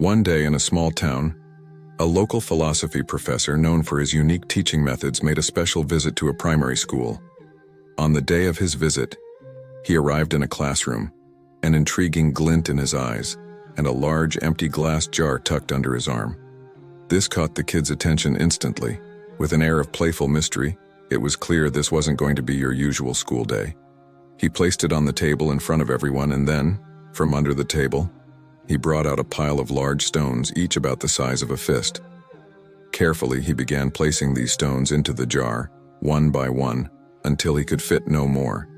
One day in a small town, a local philosophy professor known for his unique teaching methods made a special visit to a primary school. On the day of his visit, he arrived in a classroom, an intriguing glint in his eyes, and a large empty glass jar tucked under his arm. This caught the kid's attention instantly. With an air of playful mystery, it was clear this wasn't going to be your usual school day. He placed it on the table in front of everyone, and then, from under the table, he brought out a pile of large stones, each about the size of a fist. Carefully, he began placing these stones into the jar, one by one, until he could fit no more.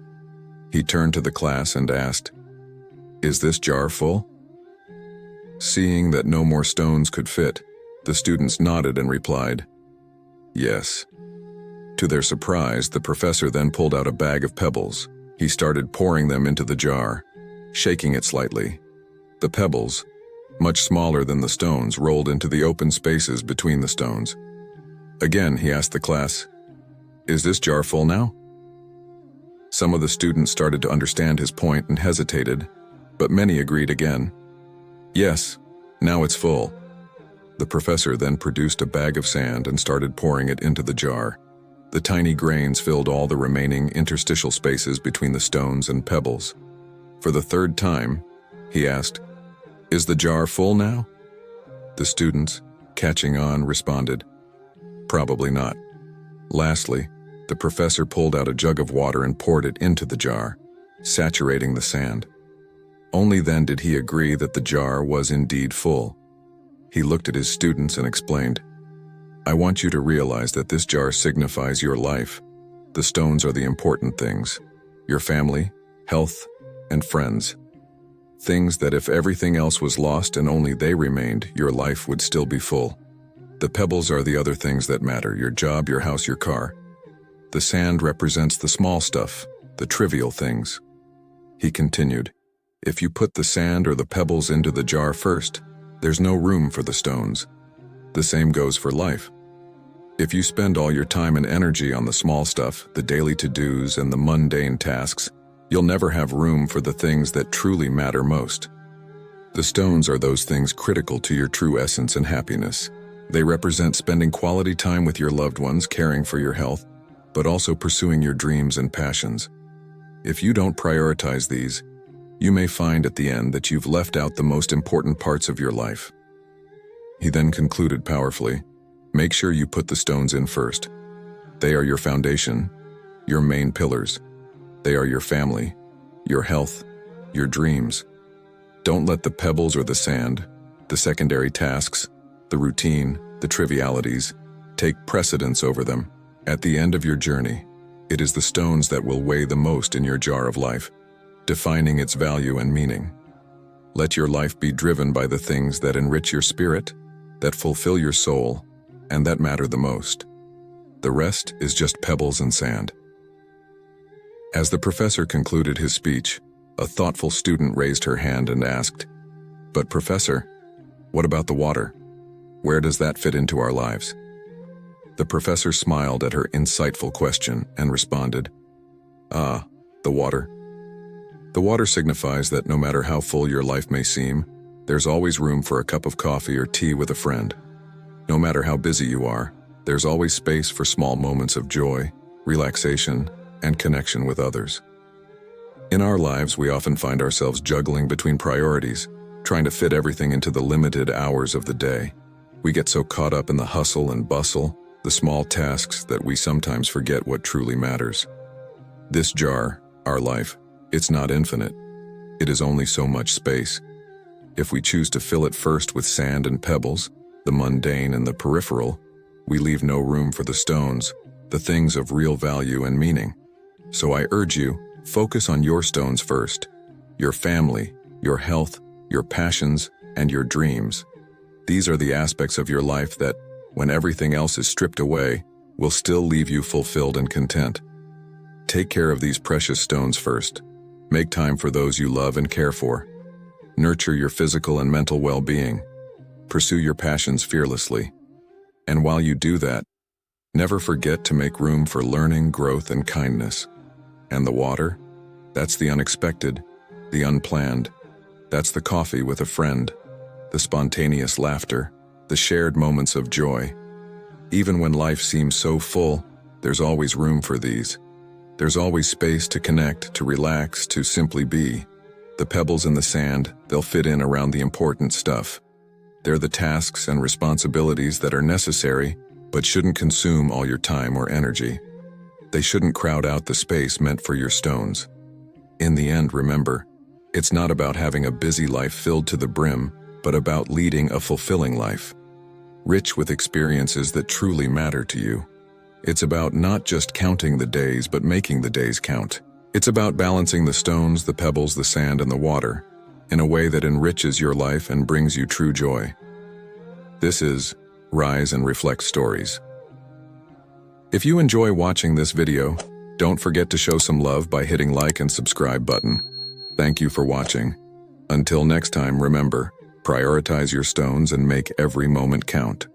He turned to the class and asked, "Is this jar full?" Seeing that no more stones could fit, the students nodded and replied, "Yes." To their surprise, the professor then pulled out a bag of pebbles. He started pouring them into the jar, shaking it slightly. The pebbles, much smaller than the stones, rolled into the open spaces between the stones. Again, he asked the class, "Is this jar full now?" Some of the students started to understand his point and hesitated, but many agreed again. "Yes, now it's full." The professor then produced a bag of sand and started pouring it into the jar. The tiny grains filled all the remaining interstitial spaces between the stones and pebbles. For the third time, he asked, "Is the jar full now?" The students, catching on, responded, "Probably not." Lastly, the professor pulled out a jug of water and poured it into the jar, saturating the sand. Only then did he agree that the jar was indeed full. He looked at his students and explained, "I want you to realize that this jar signifies your life. The stones are the important things, your family, health, and friends. Things that if everything else was lost and only they remained, your life would still be full. The pebbles are the other things that matter, your job, your house, your car. The sand represents the small stuff, the trivial things." He continued, "If you put the sand or the pebbles into the jar first, there's no room for the stones. The same goes for life. If you spend all your time and energy on the small stuff, the daily to-dos and the mundane tasks, you'll never have room for the things that truly matter most. The stones are those things critical to your true essence and happiness. They represent spending quality time with your loved ones, caring for your health, but also pursuing your dreams and passions. If you don't prioritize these, you may find at the end that you've left out the most important parts of your life." He then concluded powerfully, "Make sure you put the stones in first. They are your foundation, your main pillars. They are your family, your health, your dreams. Don't let the pebbles or the sand, the secondary tasks, the routine, the trivialities, take precedence over them. At the end of your journey, it is the stones that will weigh the most in your jar of life, defining its value and meaning. Let your life be driven by the things that enrich your spirit, that fulfill your soul, and that matter the most. The rest is just pebbles and sand." As the professor concluded his speech, a thoughtful student raised her hand and asked, "But Professor, what about the water? Where does that fit into our lives?" The professor smiled at her insightful question and responded, "Ah, the water. The water signifies that no matter how full your life may seem, there's always room for a cup of coffee or tea with a friend. No matter how busy you are, there's always space for small moments of joy, relaxation, and connection with others. In our lives, we often find ourselves juggling between priorities, trying to fit everything into the limited hours of the day. We get so caught up in the hustle and bustle, the small tasks, that we sometimes forget what truly matters. This jar, our life, it's not infinite. It is only so much space. If we choose to fill it first with sand and pebbles, the mundane and the peripheral, we leave no room for the stones, the things of real value and meaning. So I urge you, focus on your stones first, your family, your health, your passions, and your dreams. These are the aspects of your life that, when everything else is stripped away, will still leave you fulfilled and content. Take care of these precious stones first. Make time for those you love and care for. Nurture your physical and mental well-being. Pursue your passions fearlessly. And while you do that, never forget to make room for learning, growth, and kindness. And the water? That's the unexpected, the unplanned. That's the coffee with a friend, the spontaneous laughter, the shared moments of joy. Even when life seems so full, there's always room for these. There's always space to connect, to relax, to simply be. The pebbles in the sand, they'll fit in around the important stuff. They're the tasks and responsibilities that are necessary, but shouldn't consume all your time or energy. They shouldn't crowd out the space meant for your stones. In the end, remember, it's not about having a busy life filled to the brim, but about leading a fulfilling life, rich with experiences that truly matter to you. It's about not just counting the days, but making the days count. It's about balancing the stones, the pebbles, the sand, and the water in a way that enriches your life and brings you true joy. This is Rise and Reflect Stories. If you enjoy watching this video, don't forget to show some love by hitting like and subscribe button. Thank you for watching. Until next time, remember, prioritize your stones and make every moment count.